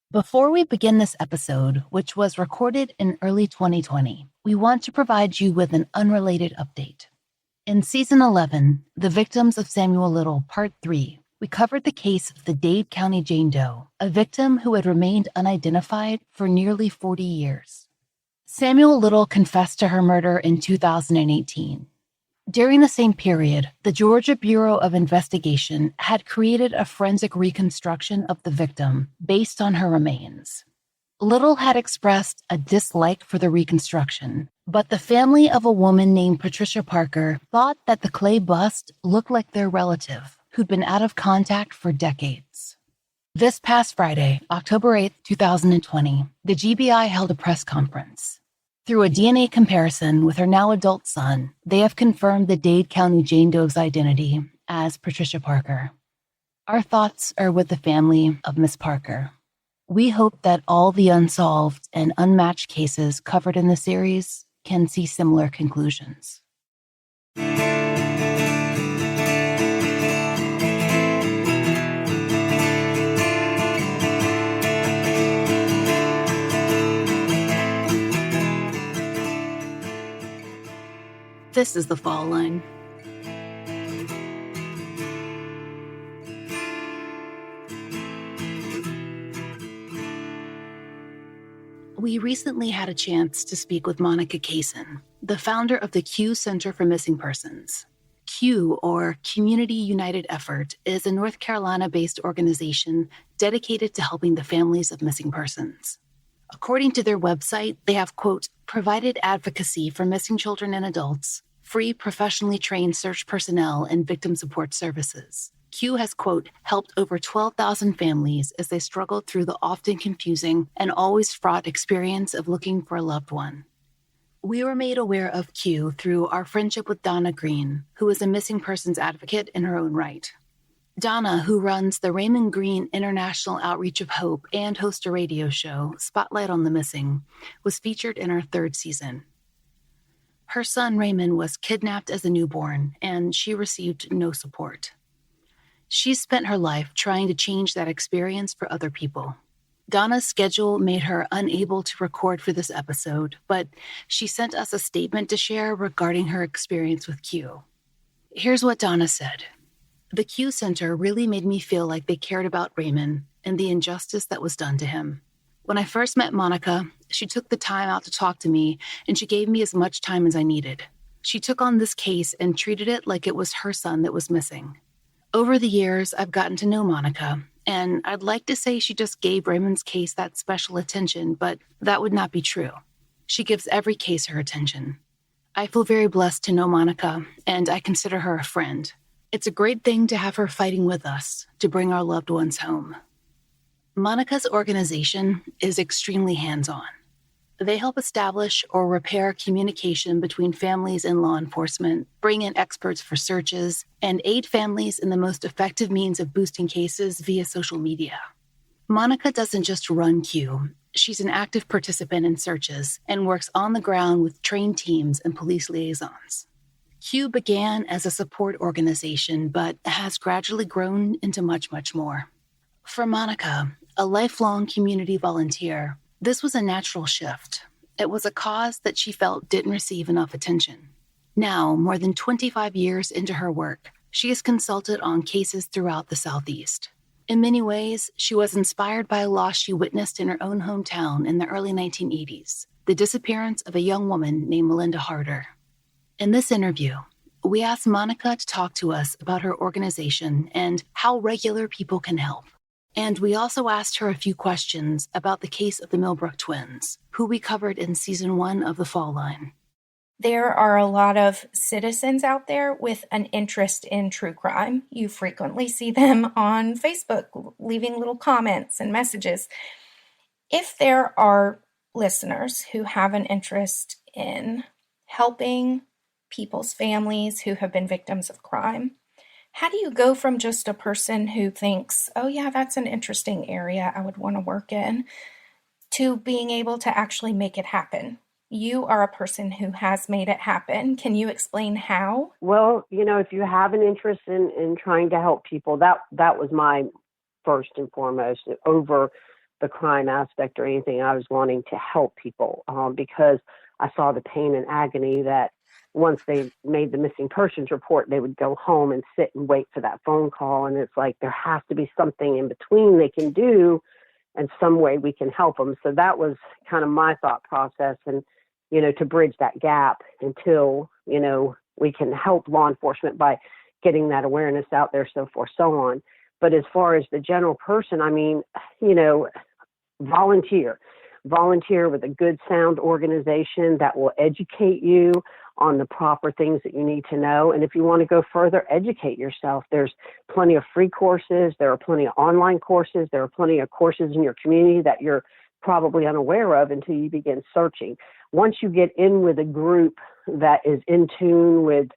Before we begin this episode, which was recorded in early 2020, we want to provide you with an unrelated update. In Season 11, The Victims of Samuel Little, Part 3, we covered the case of the Dade County Jane Doe, a victim who had remained unidentified for nearly 40 years. Samuel Little confessed to her murder in 2018. During the same period, the Georgia Bureau of Investigation had created a forensic reconstruction of the victim based on her remains. Little had expressed a dislike for the reconstruction, but the family of a woman named Patricia Parker thought that the clay bust looked like their relative, who'd been out of contact for decades. This past Friday, October 8, 2020, the GBI held a press conference. Through a DNA comparison with her now adult son, they have confirmed the Dade County Jane Doe's identity as Patricia Parker. Our thoughts are with the family of Miss Parker. We hope that all the unsolved and unmatched cases covered in the series can see similar conclusions. This is The Fall Line. We recently had a chance to speak with Monica Caison, the founder of the Q Center for Missing Persons. Q, or Community United Effort, is a North Carolina-based organization dedicated to helping the families of missing persons. According to their website, they have, quote, provided advocacy for missing children and adults, free professionally trained search personnel, and victim support services. Q has, quote, helped over 12,000 families as they struggled through the often confusing and always fraught experience of looking for a loved one. We were made aware of Q through our friendship with Donna Green, who is a missing persons advocate in her own right. Donna, who runs the Raymond Green International Outreach of Hope and hosts a radio show, Spotlight on the Missing, was featured in our third season. Her son Raymond was kidnapped as a newborn, and she received no support. She spent her life trying to change that experience for other people. Donna's schedule made her unable to record for this episode, but she sent us a statement to share regarding her experience with Q. Here's what Donna said. The Q Center really made me feel like they cared about Raymond and the injustice that was done to him. When I first met Monica, she took the time out to talk to me, and she gave me as much time as I needed. She took on this case and treated it like it was her son that was missing. Over the years, I've gotten to know Monica, and I'd like to say she just gave Raymond's case that special attention, but that would not be true. She gives every case her attention. I feel very blessed to know Monica, and I consider her a friend. It's a great thing to have her fighting with us to bring our loved ones home. Monica's organization is extremely hands-on. They help establish or repair communication between families and law enforcement, bring in experts for searches, and aid families in the most effective means of boosting cases via social media. Monica doesn't just run Q. She's an active participant in searches and works on the ground with trained teams and police liaisons. Q began as a support organization, but has gradually grown into much, much more. For Monica, a lifelong community volunteer, this was a natural shift. It was a cause that she felt didn't receive enough attention. Now, more than 25 years into her work, she has consulted on cases throughout the Southeast. In many ways, she was inspired by a loss she witnessed in her own hometown in the early 1980s, the disappearance of a young woman named Melinda Harder. In this interview, we asked Monica to talk to us about her organization and how regular people can help. And we also asked her a few questions about the case of the Millbrook twins, who we covered in Season 1 of The Fall Line. There are a lot of citizens out there with an interest in true crime. You frequently see them on Facebook leaving little comments and messages. If there are listeners who have an interest in helping people's families who have been victims of crime, how do you go from just a person who thinks, oh yeah, that's an interesting area I would want to work in, to being able to actually make it happen? You are a person who has made it happen. Can you explain how? Well, if you have an interest in trying to help people, that was my first and foremost over the crime aspect or anything. I was wanting to help people because I saw the pain and agony that once they made the missing persons report, they would go home and sit and wait for that phone call. And it's like, there has to be something in between they can do and some way we can help them. So that was kind of my thought process. And, to bridge that gap until, we can help law enforcement by getting that awareness out there, so forth, so on. But as far as the general person, I mean, volunteer with a good, sound organization that will educate you on the proper things that you need to know. And if you want to go further, educate yourself. There's plenty of free courses. There are plenty of online courses. There are plenty of courses in your community that you're probably unaware of until you begin searching. Once you get in with a group that is in tune with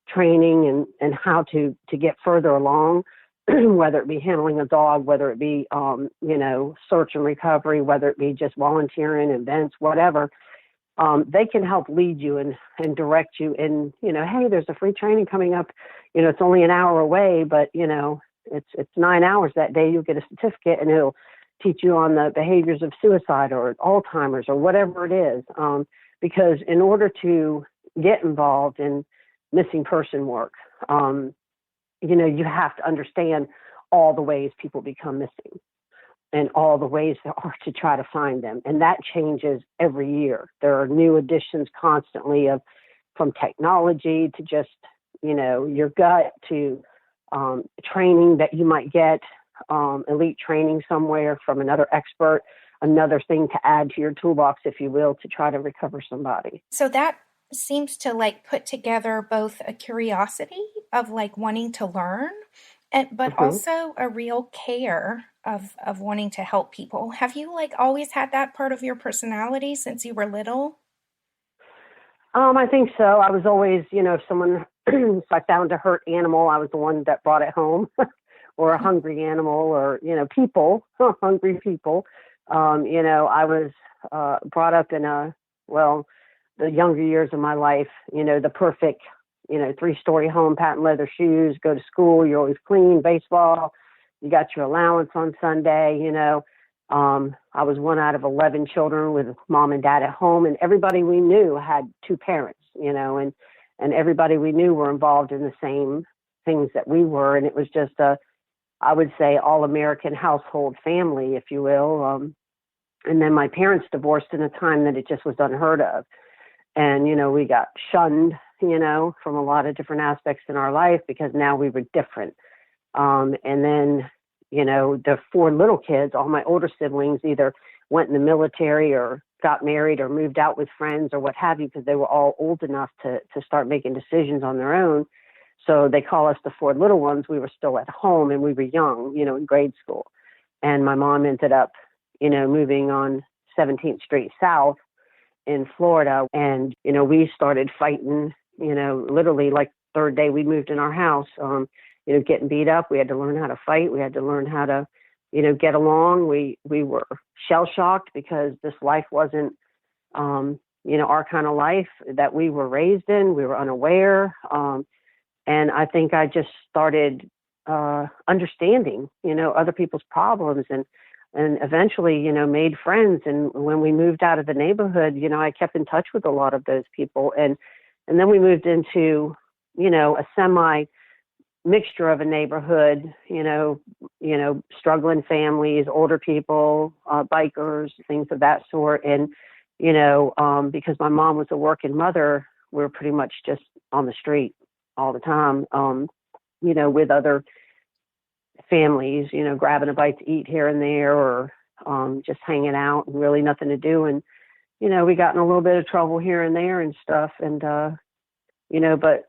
training and how to get further along, whether it be handling a dog, whether it be, search and recovery, whether it be just volunteering, events, whatever, they can help lead you and direct you in, hey, there's a free training coming up. It's only an hour away, but, it's 9 hours that day. You'll get a certificate and it'll teach you on the behaviors of suicide or Alzheimer's or whatever it is. Because in order to get involved in missing person work, you have to understand all the ways people become missing and all the ways there are to try to find them. And that changes every year. There are new additions constantly from technology to just, your gut to training that you might get, elite training somewhere from another expert, another thing to add to your toolbox, if you will, to try to recover somebody. So that seems to put together both a curiosity of wanting to learn, but also a real care of wanting to help people. Have you always had that part of your personality since you were little? I think so. I was always, if someone, if I found a hurt animal, I was the one that brought it home, or a hungry animal, or people, hungry people. I was brought up in the younger years of my life, the perfect, 3-story home, patent leather shoes, go to school, you're always clean, baseball, you got your allowance on Sunday, I was one out of 11 children with mom and dad at home, and everybody we knew had 2 parents, and everybody we knew were involved in the same things that we were. And it was just I would say, all-American household family, if you will. And then my parents divorced in a time that it just was unheard of. And, we got shunned, from a lot of different aspects in our life because now we were different. And then, the 4 little kids, all my older siblings either went in the military or got married or moved out with friends or what have you, because they were all old enough to start making decisions on their own. So they call us the 4 little ones. We were still at home and we were young, in grade school. And my mom ended up, moving on 17th Street South in Florida. And, we started fighting, literally like third day we moved in our house, getting beat up. We had to learn how to fight. We had to learn how to, get along. We were shell shocked because this life wasn't, our kind of life that we were raised in. We were unaware. And I think I just started understanding, other people's problems and eventually, made friends. And when we moved out of the neighborhood, I kept in touch with a lot of those people. And then we moved into, a semi mixture of a neighborhood, struggling families, older people, bikers, things of that sort. And, because my mom was a working mother, we were pretty much just on the street all the time, with other families, grabbing a bite to eat here and there, or just hanging out and really nothing to do. And, we got in a little bit of trouble here and there and stuff. And, but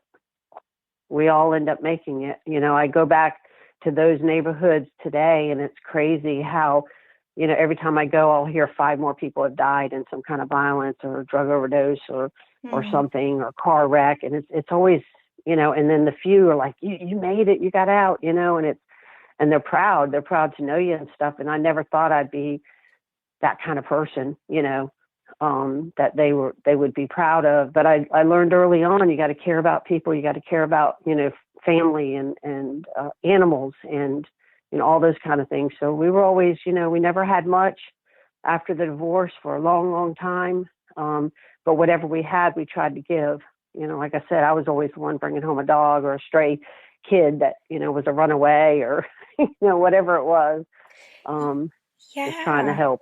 we all end up making it. I go back to those neighborhoods today and it's crazy how, every time I go, I'll hear 5 more people have died in some kind of violence or drug overdose or something, or car wreck. And it's always, and then the few are like, you made it, you got out, and they're proud to know you and stuff. And I never thought I'd be that kind of person, that they would be proud of. But I learned early on, you got to care about people. You got to care about, family and animals and, all those kind of things. So we were always, we never had much after the divorce for a long, long time. But whatever we had, we tried to give. Like I said, I was always the one bringing home a dog or a stray kid that, was a runaway or, whatever it was. Just trying to Yeah. help.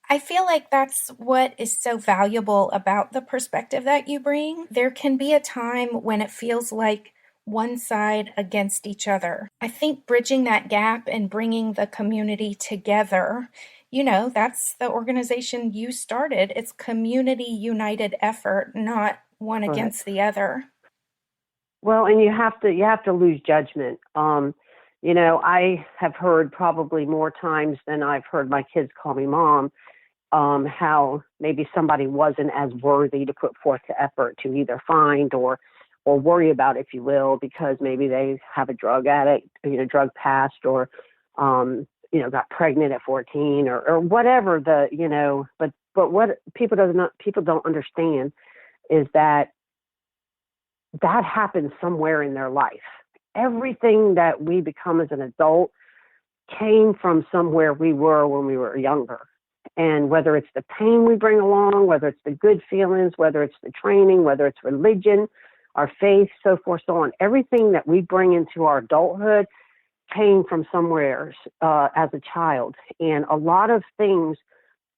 I feel like that's what is so valuable about the perspective that you bring. There can be a time when it feels like one side against each other. I think bridging that gap and bringing the community together, that's the organization you started. It's community united effort, not one Correct. against the other. Well, and you have to lose judgment. I have heard probably more times than I've heard my kids call me mom, how maybe somebody wasn't as worthy to put forth the effort to either find or worry about, if you will, because maybe they have a drug addict, drug past, or, got pregnant at 14 or whatever but what people don't understand is that happens somewhere in their life. Everything that we become as an adult came from somewhere we were when we were younger. And whether it's the pain we bring along, whether it's the good feelings, whether it's the training, whether it's religion, our faith, so forth, so on, everything that we bring into our adulthood came from somewhere as a child. And a lot of things,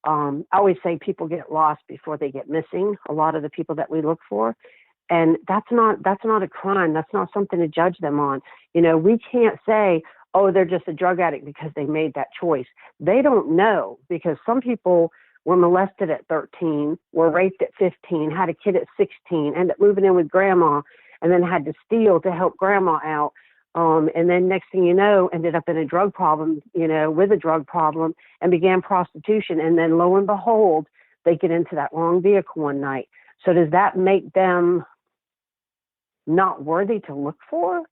I always say people get lost before they get missing, a lot of the people that we look for. And that's not a crime. That's not something to judge them on. We can't say, oh, they're just a drug addict because they made that choice. They don't know, because some people were molested at 13, were raped at 15, had a kid at 16, ended up moving in with grandma, and then had to steal to help grandma out. And then next thing you know, ended up in a drug problem, with a drug problem, and began prostitution. And then lo and behold, they get into that wrong vehicle one night. So does that make them not worthy to look for?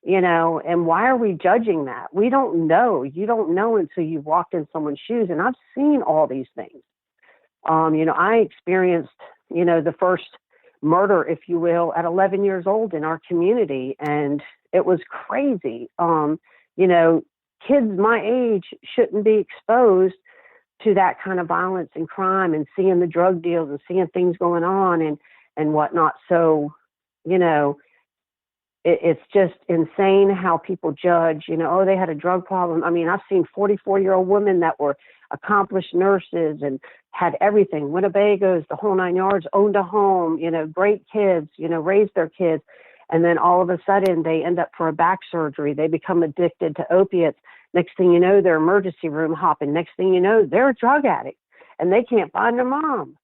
And why are we judging that? We don't know. You don't know until you've walked in someone's shoes. And I've seen all these things. I experienced, the first murder, if you will, at 11 years old in our community. And it was crazy. Kids my age shouldn't be exposed to that kind of violence and crime, and seeing the drug deals and seeing things going on and whatnot. So, it's just insane how people judge, oh, they had a drug problem. I mean, I've seen 44-year-old women that were accomplished nurses and had everything, Winnebagos, the whole 9 yards, owned a home, great kids, raised their kids. And then all of a sudden they end up for a back surgery. They become addicted to opiates. Next thing you know, they're emergency room hopping. Next thing you know, they're a drug addict and they can't find their mom.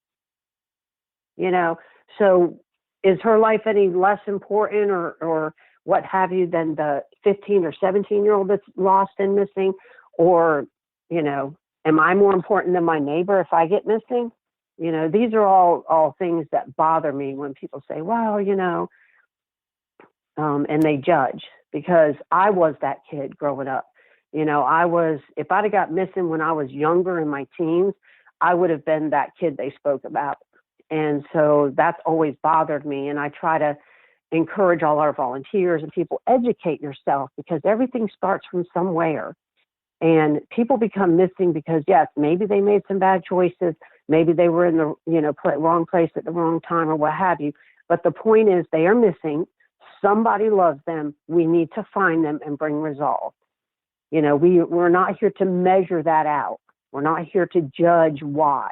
So is her life any less important or what have you than the 15 or 17-year-old that's lost and missing? Or, am I more important than my neighbor if I get missing? These are all things that bother me when people say, well, and they judge, because I was that kid growing up. If I'd have got missing when I was younger in my teens, I would have been that kid they spoke about. And so that's always bothered me. And I try to encourage all our volunteers and people, educate yourself, because everything starts from somewhere. And people become missing because, yes, maybe they made some bad choices. Maybe they were in the, wrong place at the wrong time or what have you. But the point is they are missing. Somebody loves them. We need to find them and bring resolve. We're not here to measure that out. We're not here to judge why.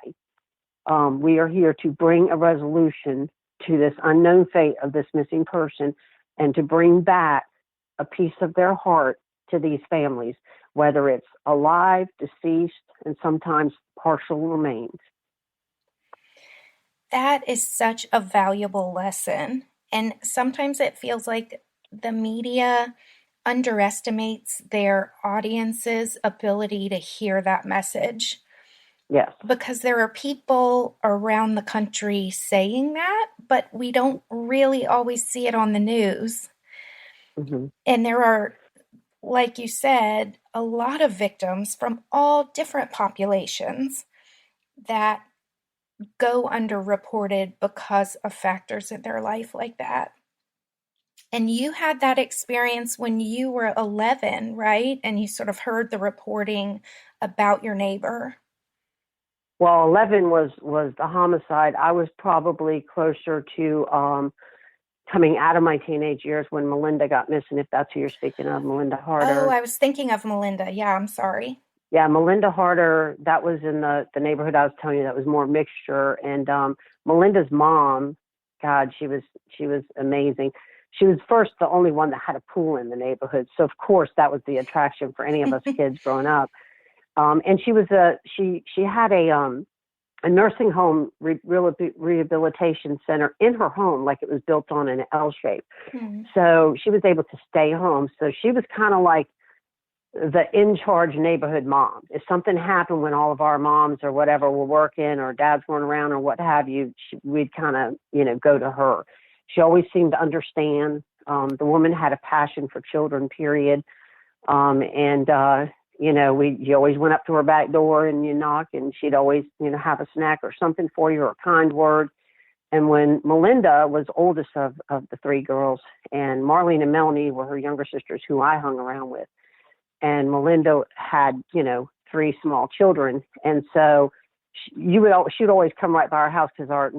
We are here to bring a resolution to this unknown fate of this missing person, and to bring back a piece of their heart to these families, whether it's alive, deceased, and sometimes partial remains. That is such a valuable lesson. And sometimes it feels like the media underestimates their audience's ability to hear that message. Yes. Because there are people around the country saying that, but we don't really always see it on the news. Mm-hmm. And there are, like you said, a lot of victims from all different populations that go underreported because of factors in their life like that. And you had that experience when you were 11, right? And you sort of heard the reporting about your neighbor. Well, 11 was the homicide. I was probably closer to coming out of my teenage years when Melinda got missing, if that's who you're speaking of, Melinda Oh, Harder. I was thinking of Melinda. Yeah, I'm sorry. Yeah, Melinda Harder, that was in the neighborhood I was telling you that was more mixture. And Melinda's mom, God, she was amazing. She was first the only one that had a pool in the neighborhood. So of course that was the attraction for any of us kids growing up. And she was she had a nursing home rehabilitation center in her home, like it was built on an L shape. So she was able to stay home. So she was kind of like the in-charge neighborhood mom. If something happened when all of our moms or whatever were working or dads weren't around or what have you, we'd kind of, go to her. She always seemed to understand. The woman had a passion for children, period. You always went up to her back door and you knock, and she'd always, have a snack or something for you or a kind word. And when Melinda was oldest of the three girls, and Marlene and Melanie were her younger sisters who I hung around with, and Melinda had, three small children. And so she'd always come right by our house because our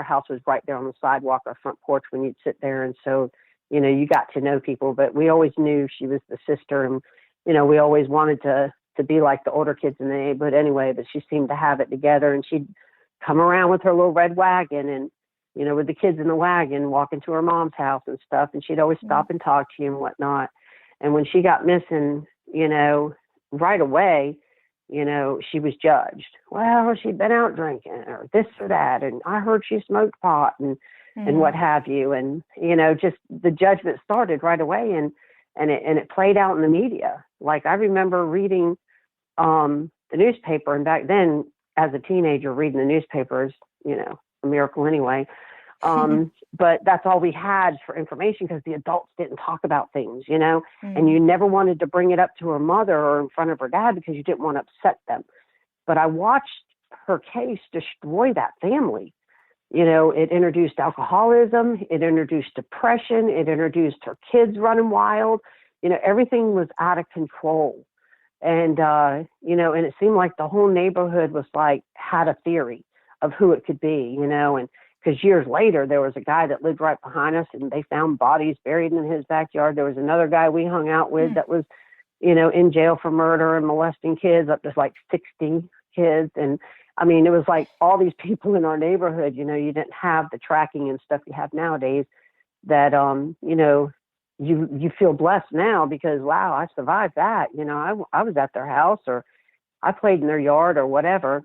house was right there on the sidewalk, our front porch when you'd sit there. And so, you got to know people, but we always knew she was the sister. And, we always wanted to be like the older kids in the neighborhood anyway, but she seemed to have it together. And she'd come around with her little red wagon and, with the kids in the wagon, walk into her mom's house and stuff. And she'd always stop and talk to you and whatnot. And when she got missing, right away, she was judged. Well, she'd been out drinking or this or that. And I heard she smoked pot and what have you. And, just the judgment started right away. And it played out in the media. Like I remember reading the newspaper, and back then as a teenager, reading the newspaper is, a miracle anyway. But that's all we had for information because the adults didn't talk about things, and you never wanted to bring it up to her mother or in front of her dad because you didn't want to upset them. But I watched her case destroy that family. It introduced alcoholism, it introduced depression, it introduced her kids running wild. Everything was out of control. And, and it seemed like the whole neighborhood was had a theory of who it could be, and because years later, there was a guy that lived right behind us and they found bodies buried in his backyard. There was another guy we hung out with that was, in jail for murder and molesting kids, up to 60 kids. And I mean, it was all these people in our neighborhood, you didn't have the tracking and stuff you have nowadays that, you feel blessed now because, wow, I survived that. I was at their house or I played in their yard or whatever.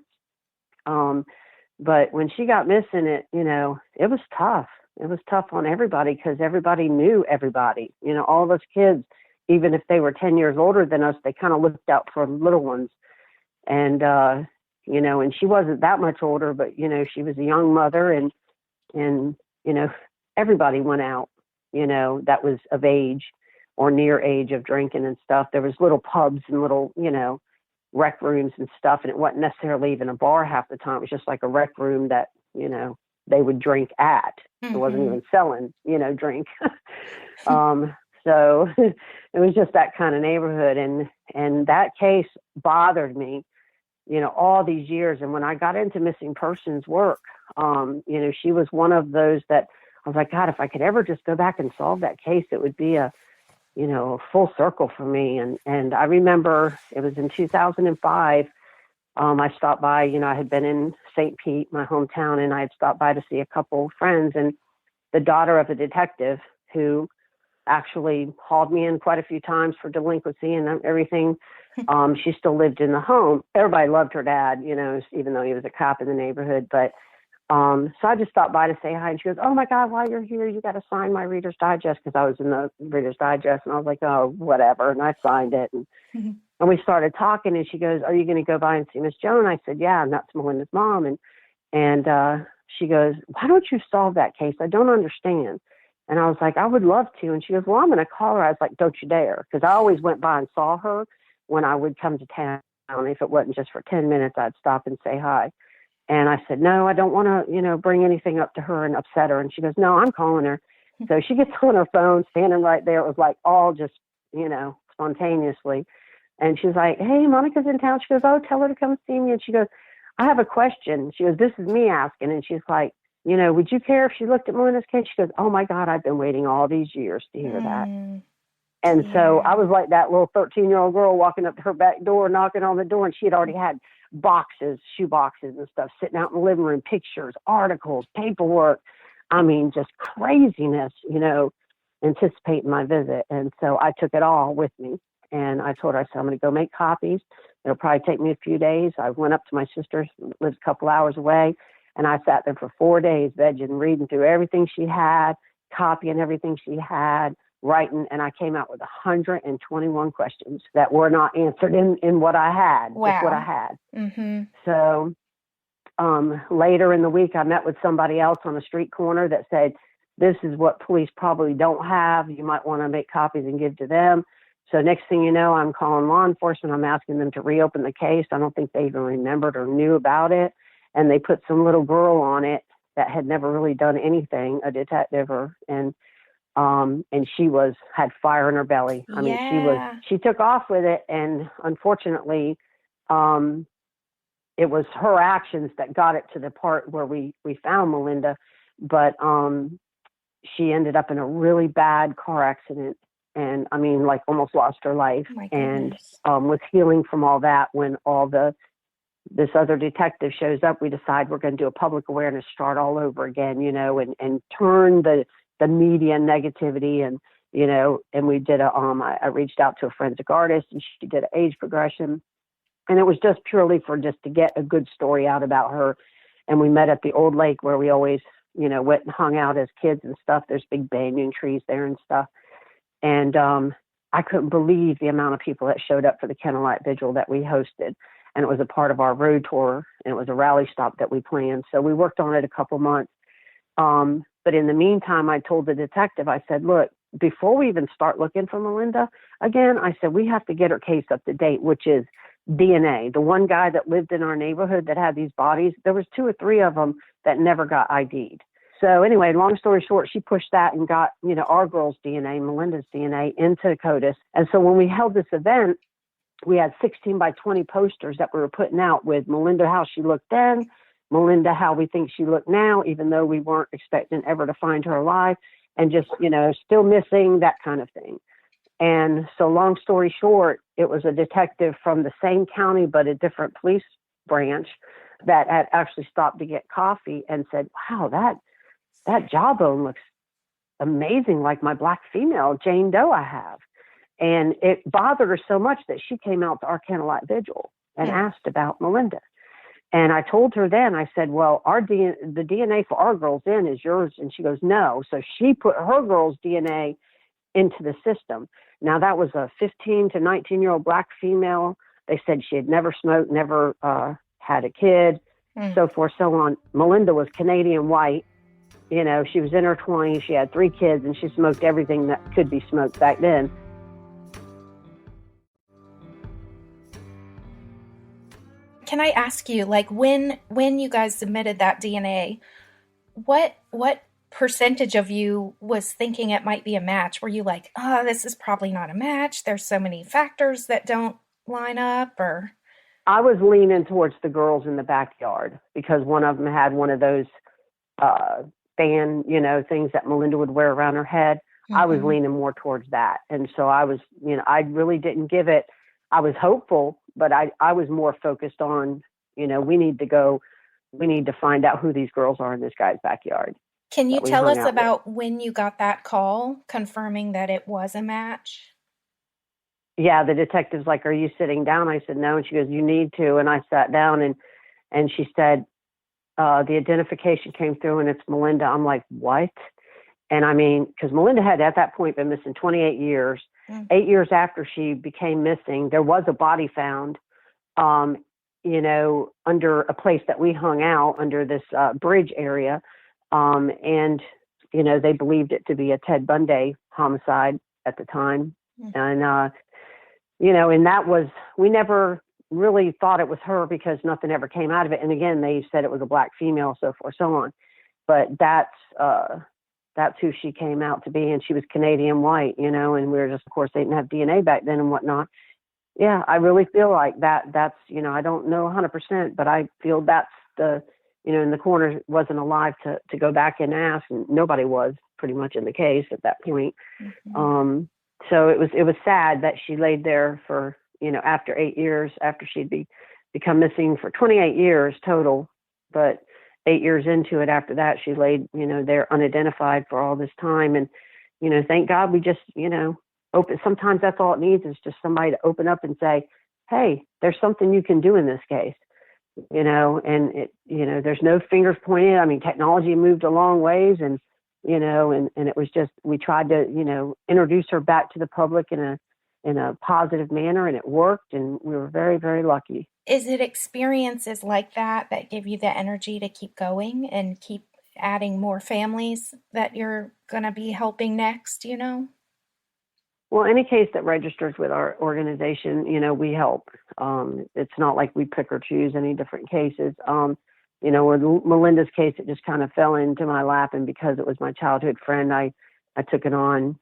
But when she got missing, it was tough. It was tough on everybody because everybody knew everybody. All of us kids, even if they were 10 years older than us, they kind of looked out for little ones. And, and she wasn't that much older, but, she was a young mother and, everybody went out, that was of age or near age of drinking and stuff. There was little pubs and little, rec rooms and stuff. And it wasn't necessarily even a bar half the time. It was just like a rec room that, they would drink at. It wasn't even selling, drink. So it was just that kind of neighborhood. And that case bothered me, all these years. And when I got into missing persons work, she was one of those that I was like, God, if I could ever just go back and solve that case, it would be a full circle for me. And I remember it was in 2005. I stopped by, I had been in St. Pete, my hometown, and I had stopped by to see a couple friends, and the daughter of a detective who actually hauled me in quite a few times for delinquency and everything. She still lived in the home. Everybody loved her dad, even though he was a cop in the neighborhood. But so I just stopped by to say hi, and she goes, "Oh my God, while you're here, you got to sign my Reader's Digest," because I was in the Reader's Digest, and I was like, "Oh, whatever," and I signed it, and we started talking, and she goes, "Are you going to go by and see Miss Joan?" I said, "Yeah," and that's Melinda's mom, and she goes, "Why don't you solve that case? I don't understand." And I was like, "I would love to," and she goes, "Well, I'm going to call her." I was like, "Don't you dare," because I always went by and saw her when I would come to town. If it wasn't just for 10 minutes, I'd stop and say hi. And I said, "No, I don't want to, bring anything up to her and upset her." And she goes, "No, I'm calling her." So she gets on her phone, standing right there. It was like all just, spontaneously. And she's like, hey, Monica's in town. She goes, oh, tell her to come see me. And she goes, I have a question. She goes, this is me asking. And she's like, would you care if she looked at Melinda's case? She goes, oh my God, I've been waiting all these years to hear that. And so I was like that little 13-year-old girl walking up to her back door, knocking on the door, and she had already had boxes, shoe boxes and stuff sitting out in the living room, pictures, articles, paperwork. I mean, just craziness, anticipating my visit. And so I took it all with me. And I told her, I said, I'm going to go make copies. It'll probably take me a few days. I went up to my sister, lives a couple hours away, and I sat there for 4 days, vegging, reading through everything she had, copying everything she had, writing, and I came out with 121 questions that were not answered in what I had, just what I had. Mm-hmm. So later in the week, I met with somebody else on a street corner that said, this is what police probably don't have. You might want to make copies and give to them. So next thing you know, I'm calling law enforcement. I'm asking them to reopen the case. I don't think they even remembered or knew about it. And they put some little girl on it that had never really done anything, a detective, and she had fire in her belly. I mean, she took off with it. And unfortunately, it was her actions that got it to the part where we found Melinda. But she ended up in a really bad car accident. And I mean, like almost lost her life. And was healing from all that. When this other detective shows up, we decide we're going to do a public awareness, start all over again, and turn the media negativity. And, and we did I reached out to a forensic artist, and she did an age progression. And it was just purely to get a good story out about her. And we met at the old lake where we always, went and hung out as kids and stuff. There's big banyan trees there and stuff. And I couldn't believe the amount of people that showed up for the Candlelight Vigil that we hosted. And it was a part of our road tour, and it was a rally stop that we planned. So we worked on it a couple months. But in the meantime, I told the detective, I said, look, before we even start looking for Melinda again, I said, we have to get her case up to date, which is DNA. The one guy that lived in our neighborhood that had these bodies, there was 2 or 3 of them that never got ID'd. So anyway, long story short, she pushed that and got, our girl's DNA, Melinda's DNA, into CODIS. And so when we held this event, we had 16 by 20 posters that we were putting out with Melinda, how she looked then, Melinda, how we think she looked now, even though we weren't expecting ever to find her alive, and just, still missing, that kind of thing. And so long story short, it was a detective from the same county, but a different police branch that had actually stopped to get coffee and said, wow, that jawbone looks amazing, like my black female Jane Doe I have. And it bothered her so much that she came out to our Candlelight Vigil and asked about Melinda. And I told her then, I said, well, the DNA for our girl's is yours. And she goes, no. So she put her girl's DNA into the system. Now, that was a 15 to 19-year-old black female. They said she had never smoked, never had a kid, so forth, so on. Melinda was Canadian white. She was in her 20s. She had 3 kids, and she smoked everything that could be smoked back then. Can I ask you, like, when you guys submitted that DNA, what percentage of you was thinking it might be a match? Were you like, oh, this is probably not a match, there's so many factors that don't line up? Or I was leaning towards the girls in the backyard because one of them had one of those band, things that Melinda would wear around her head. I was leaning more towards that. And so I was, I really didn't give it. I was hopeful, but I was more focused on, we need to find out who these girls are in this guy's backyard. Can you tell us about when you got that call confirming that it was a match? Yeah, the detective's like, are you sitting down? I said, no. And she goes, you need to. And I sat down and she said, the identification came through and it's Melinda. I'm like, what? And I mean, because Melinda had at that point been missing 28 years. 8 years after she became missing, there was a body found, under a place that we hung out under this bridge area. And, they believed it to be a Ted Bundy homicide at the time. And, and that was, we never really thought it was her because nothing ever came out of it. And again, they said it was a black female, so forth, so on. But that's that's who she came out to be. And she was Canadian white, and we were just, of course, they didn't have DNA back then and whatnot. Yeah, I really feel like that's, I don't know 100%, but I feel that's and the coroner wasn't alive to go back and ask, and nobody was pretty much in the case at that point. Mm-hmm. So it was sad that she laid there for, after 8 years, after she'd become missing for 28 years total, but 8 years into it after that, she laid, there unidentified for all this time. And, thank God we just, open. Sometimes that's all it needs is just somebody to open up and say, hey, there's something you can do in this case, and it, there's no fingers pointed. I mean, technology moved a long ways, and, and it was just, we tried to, introduce her back to the public in a positive manner, and it worked, and we were very, very lucky. Is it experiences like that give you the energy to keep going and keep adding more families that you're going to be helping next, Well, any case that registers with our organization, we help. It's not like we pick or choose any different cases. With Melinda's case, it just kind of fell into my lap, and because it was my childhood friend, I took it on,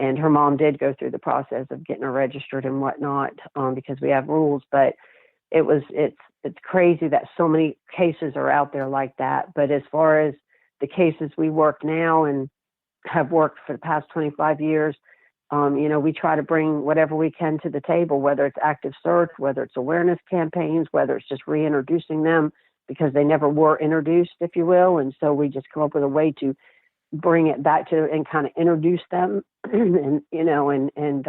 and her mom did go through the process of getting her registered and whatnot, because we have rules. But it's crazy that so many cases are out there like that. But as far as the cases we work now and have worked for the past 25 years, we try to bring whatever we can to the table, whether it's active search, whether it's awareness campaigns, whether it's just reintroducing them because they never were introduced, if you will. And so we just come up with a way to bring it back to and kind of introduce them. and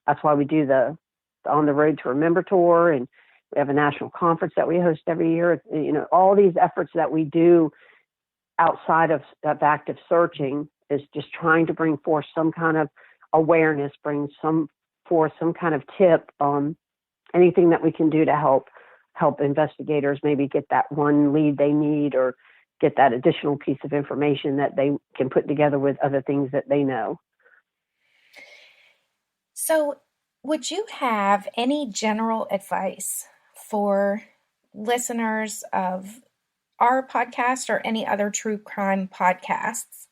that's why we do the On the Road to Remember tour, and we have a national conference that we host every year. All these efforts that we do outside of active searching is just trying to bring forth some kind of awareness, bring forth some kind of tip, anything that we can do to help investigators maybe get that one lead they need, or get that additional piece of information that they can put together with other things that they know. So would you have any general advice for listeners of our podcast or any other true crime podcasts,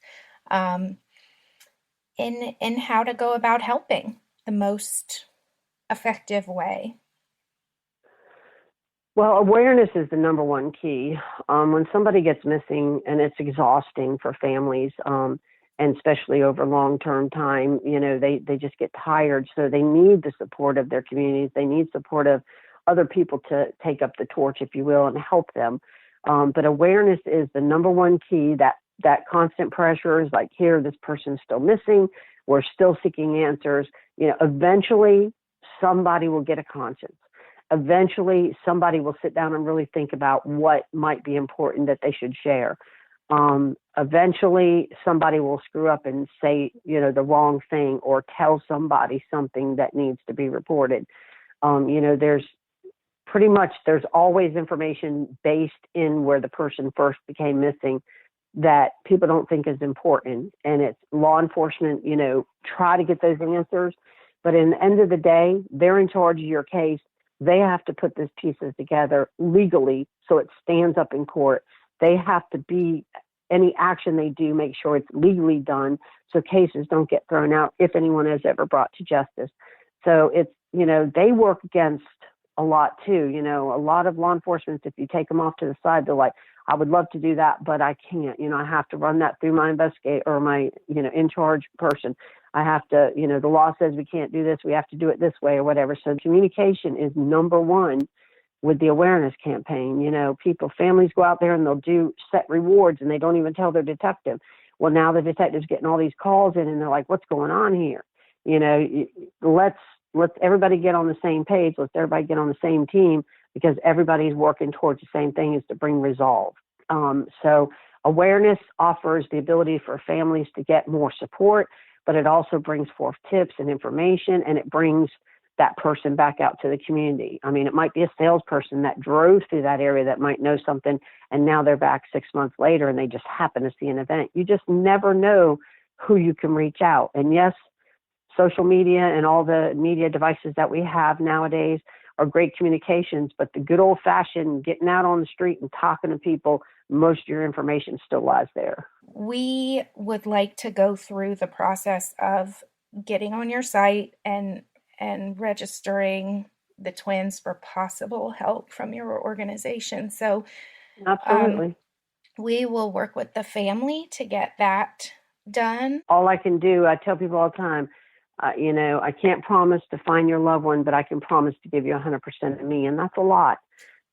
in how to go about helping the most effective way? Well, awareness is the number one key. When somebody gets missing, and it's exhausting for families, and especially over long-term time, they just get tired. So they need the support of their communities. They need support of other people to take up the torch, if you will, and help them. But awareness is the number one key. That constant pressure is like, here, this person's still missing. We're still seeking answers. Eventually somebody will get a conscience. Eventually somebody will sit down and really think about what might be important that they should share. Eventually somebody will screw up and say, the wrong thing, or tell somebody something that needs to be reported. There's always information based in where the person first became missing that people don't think is important. And it's law enforcement, try to get those answers. But in the end of the day, they're in charge of your case. They have to put these pieces together legally so it stands up in court. They have to be, any action they do, make sure it's legally done so cases don't get thrown out if anyone is ever brought to justice. So it's, they work against a lot too. A lot of law enforcement, if you take them off to the side, they're like, I would love to do that, but I can't. I have to run that through my investigator or my, in charge person. I have to, the law says we can't do this. We have to do it this way or whatever. So communication is number one with the awareness campaign. Families go out there and they'll do set rewards and they don't even tell their detective. Well, now the detective's getting all these calls in and they're like, what's going on here? Let's everybody get on the same page. Let's everybody get on the same team, because everybody's working towards the same thing, is to bring resolve. So awareness offers the ability for families to get more support, but it also brings forth tips and information, and it brings that person back out to the community. I mean, it might be a salesperson that drove through that area that might know something, and now they're back 6 months later and they just happen to see an event. You just never know who you can reach out. And yes, social media and all the media devices that we have nowadays are great communications, but the good old fashioned getting out on the street and talking to people, most of your information still lies there. We would like to go through the process of getting on your site and registering the twins for possible help from your organization. So Absolutely. we will work with the family to get that done. All I can do, I tell people all the time, I can't promise to find your loved one, but I can promise to give you 100% of me. And that's a lot.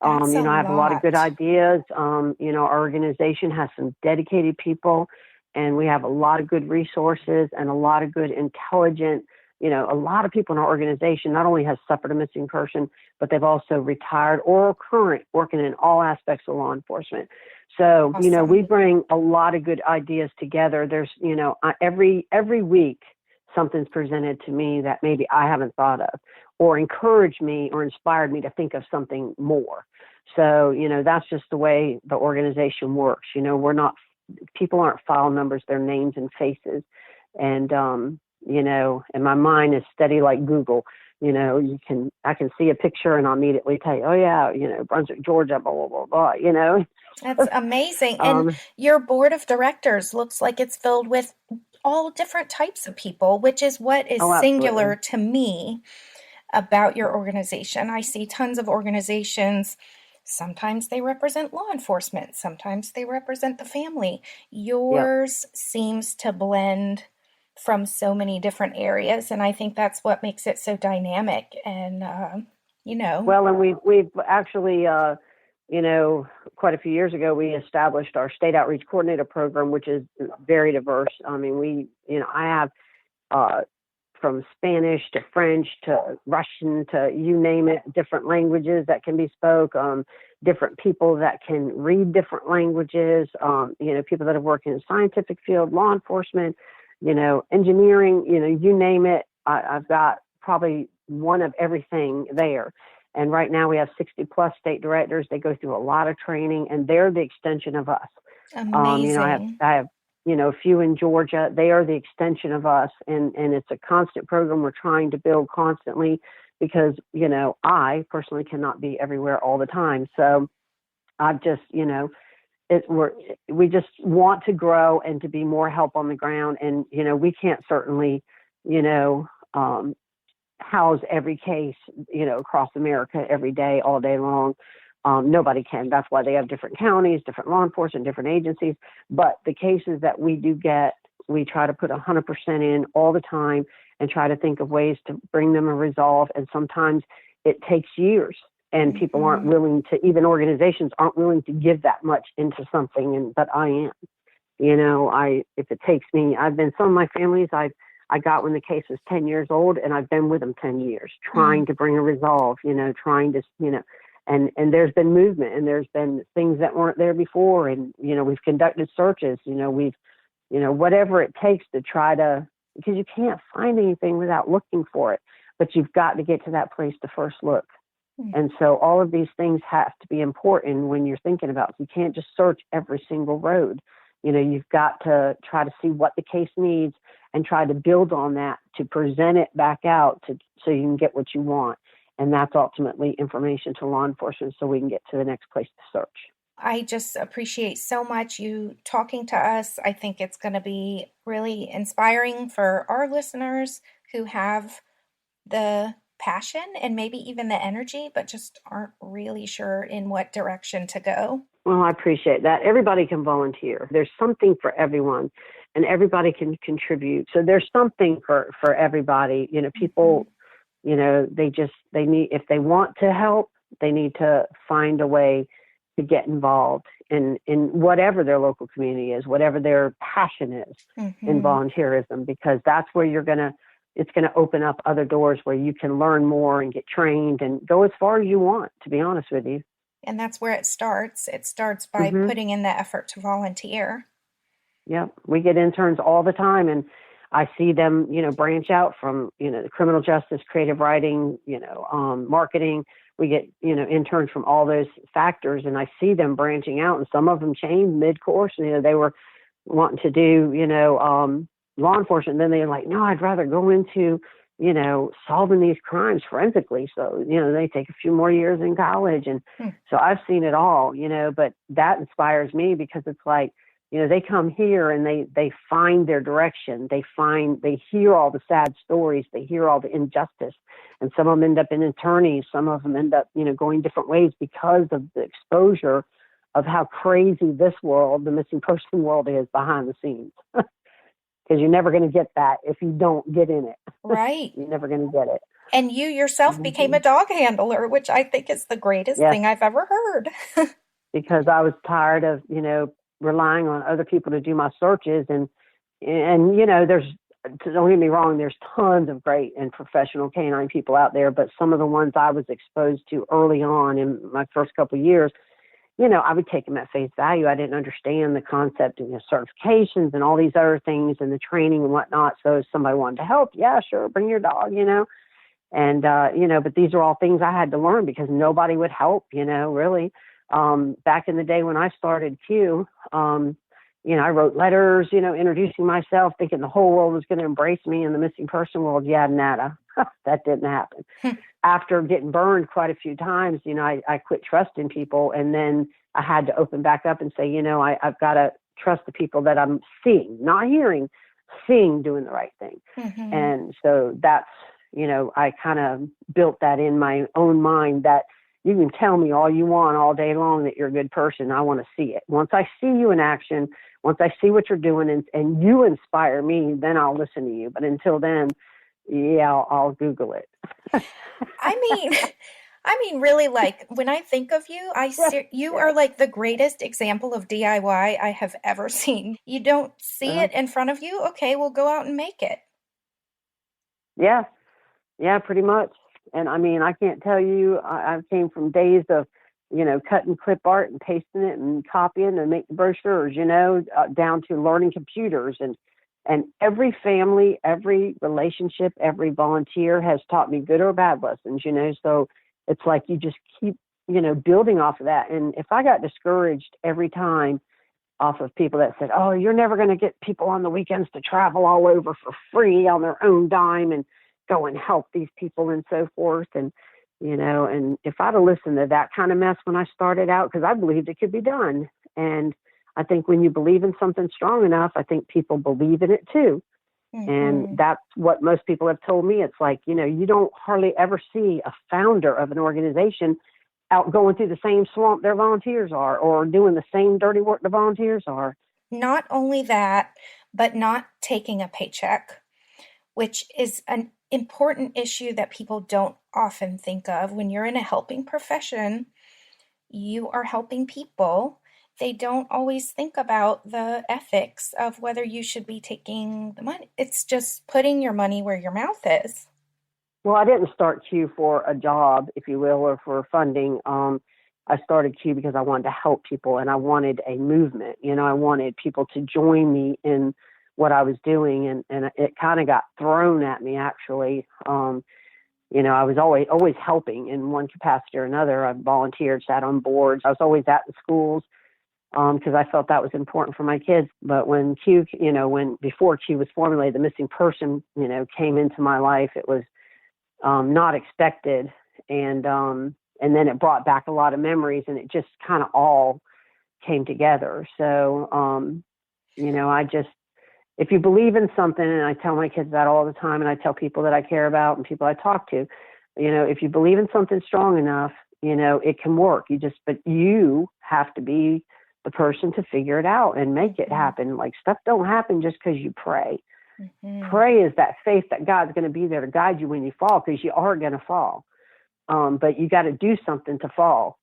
That's I have a lot of good lot. ideas. Our organization has some dedicated people, and we have a lot of good resources and a lot of good intelligent, a lot of people in our organization not only has suffered a missing person, but they've also retired or are current working in all aspects of law enforcement. So, Awesome. we bring a lot of good ideas together. There's, every week something's presented to me that maybe I haven't thought of, or encouraged me or inspired me to think of something more. So, that's just the way the organization works. People aren't file numbers, they're names and faces. And, and my mind is steady like Google. I can see a picture and I'll immediately tell you, oh yeah, Brunswick, Georgia, blah, blah, blah, blah, That's amazing. And your board of directors looks like it's filled with all different types of people, which is what is singular to me about your organization. I see tons of organizations. Sometimes they represent law enforcement. Sometimes they represent the family. Yours seems to blend from so many different areas. And I think that's what makes it so dynamic. And, Well, and we've actually, quite a few years ago, we established our state outreach coordinator program, which is very diverse. I mean, I have from Spanish to French to Russian to you name it, different languages that can be spoke, different people that can read different languages, people that have worked in the scientific field, law enforcement, engineering, you name it. I've got probably one of everything there. And right now we have 60 plus state directors. They go through a lot of training and they're the extension of us. Amazing. I have a few in Georgia. They are the extension of us. And it's a constant program we're trying to build constantly because, I personally cannot be everywhere all the time. So I've just, we just want to grow and to be more help on the ground. And, we can't certainly, house every case, across America every day, all day long. Nobody can. That's why they have different counties, different law enforcement, different agencies. But the cases that we do get, we try to put 100% in all the time and try to think of ways to bring them a resolve. And sometimes it takes years and people aren't willing to, even organizations aren't willing to give that much into something. But I am, if it takes me, some of my families, I got when the case was 10 years old and I've been with them 10 years trying to bring a resolve, trying to, and there's been movement and there's been things that weren't there before. And, we've conducted searches, we've, whatever it takes to try to, because you can't find anything without looking for it, but you've got to get to that place to first look. And so all of these things have to be important when you're thinking about, you can't just search every single road. You've got to try to see what the case needs and try to build on that to present it back out so you can get what you want. And that's ultimately information to law enforcement so we can get to the next place to search. I just appreciate so much you talking to us. I think it's going to be really inspiring for our listeners who have the passion and maybe even the energy, but just aren't really sure in what direction to go. Well, I appreciate that. Everybody can volunteer. There's something for everyone and everybody can contribute. So there's something for everybody. People, they need, if they want to help, they need to find a way to get involved in whatever their local community is, whatever their passion is in volunteerism, because that's where it's going to open up other doors where you can learn more and get trained and go as far as you want, to be honest with you. And that's where it starts. It starts by putting in the effort to volunteer. Yep. We get interns all the time and I see them, branch out from, the criminal justice, creative writing, marketing. We get, interns from all those factors and I see them branching out and some of them changed mid-course. They were wanting to do, law enforcement. And then they're like, no, I'd rather go into, solving these crimes forensically. So, they take a few more years in college. And so I've seen it all, but that inspires me because it's like, They come here and they find their direction. They hear all the sad stories. They hear all the injustice. And some of them end up in attorneys. Some of them end up, going different ways because of the exposure of how crazy this world, the missing person world, is behind the scenes. Because you're never going to get that if you don't get in it. Right. You're never going to get it. And you yourself became a dog handler, which I think is the greatest thing I've ever heard. Because I was tired of, relying on other people to do my searches. And don't get me wrong, there's tons of great and professional canine people out there. But some of the ones I was exposed to early on in my first couple of years, I would take them at face value. I didn't understand the concept of certifications and all these other things and the training and whatnot. So if somebody wanted to help, yeah, sure, bring your dog, And, but these are all things I had to learn because nobody would help, really. Back in the day when I started Q, I wrote letters, introducing myself, thinking the whole world was going to embrace me in the missing person world. Yeah, nada. That didn't happen. After getting burned quite a few times, I quit trusting people. And then I had to open back up and say, I've got to trust the people that I'm seeing, not hearing, seeing, doing the right thing. Mm-hmm. And so that's, I kind of built that in my own mind that you can tell me all you want all day long that you're a good person. I want to see it. Once I see you in action, once I see what you're doing and you inspire me, then I'll listen to you. But until then, yeah, I'll Google it. I mean, really, like when I think of you, you are like the greatest example of DIY I have ever seen. You don't see it in front of you. Okay, we'll go out and make it. Yeah, pretty much. And I mean, I can't tell you, I came from days of, cutting clip art and pasting it and copying and making brochures, down to learning computers and every family, every relationship, every volunteer has taught me good or bad lessons, so it's like you just keep, building off of that. And if I got discouraged every time off of people that said, oh, you're never going to get people on the weekends to travel all over for free on their own dime and go and help these people and so forth. And, and if I'd have listened to that kind of mess when I started out, because I believed it could be done. And I think when you believe in something strong enough, I think people believe in it too. Mm-hmm. And that's what most people have told me. It's like, you don't hardly ever see a founder of an organization out going through the same swamp their volunteers are or doing the same dirty work the volunteers are. Not only that, but not taking a paycheck, which is an important issue that people don't often think of. When you're in a helping profession, you are helping people. They don't always think about the ethics of whether you should be taking the money. It's just putting your money where your mouth is. Well, I didn't start Q for a job, if you will, or for funding. I started Q because I wanted to help people and I wanted a movement. I wanted people to join me in what I was doing, and it kind of got thrown at me, actually. I was always helping in one capacity or another. I volunteered, sat on boards. I was always at the schools because I felt that was important for my kids. But when Q, before Q was formulated, the missing person, came into my life, it was not expected. And then it brought back a lot of memories, and it just kind of all came together. So, if you believe in something, and I tell my kids that all the time, and I tell people that I care about and people I talk to, if you believe in something strong enough, it can work. But you have to be the person to figure it out and make it happen. Like, stuff don't happen just because you pray. Mm-hmm. Pray is that faith that God's going to be there to guide you when you fall, because you are going to fall. But you got to do something to fall.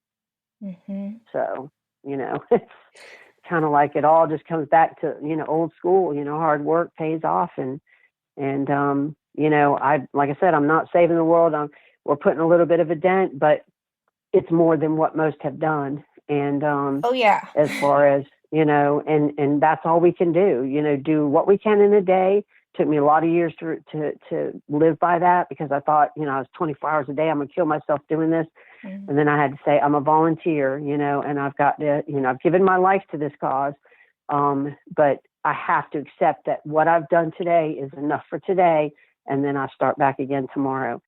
Mm-hmm. So, it's kind of like it all just comes back to, old school, hard work pays off. And like I said, I'm not saving the world. We're putting a little bit of a dent, but it's more than what most have done. And, as far as, and that's all we can do, do what we can in a day. Took me a lot of years to live by that, because I thought, I was 24 hours a day, I'm going to kill myself doing this. Mm-hmm. And then I had to say, I'm a volunteer, and I've got to, I've given my life to this cause. But I have to accept that what I've done today is enough for today. And then I start back again tomorrow.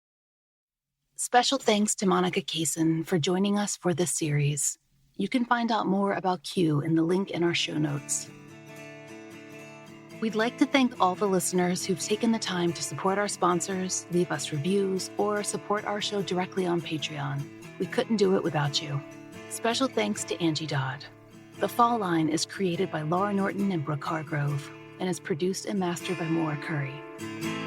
Special thanks to Monica Caison for joining us for this series. You can find out more about Q in the link in our show notes. We'd like to thank all the listeners who've taken the time to support our sponsors, leave us reviews, or support our show directly on Patreon. We couldn't do it without you. Special thanks to Angie Dodd. The Fall Line is created by Laura Norton and Brooke Hargrove and is produced and mastered by Maura Curry.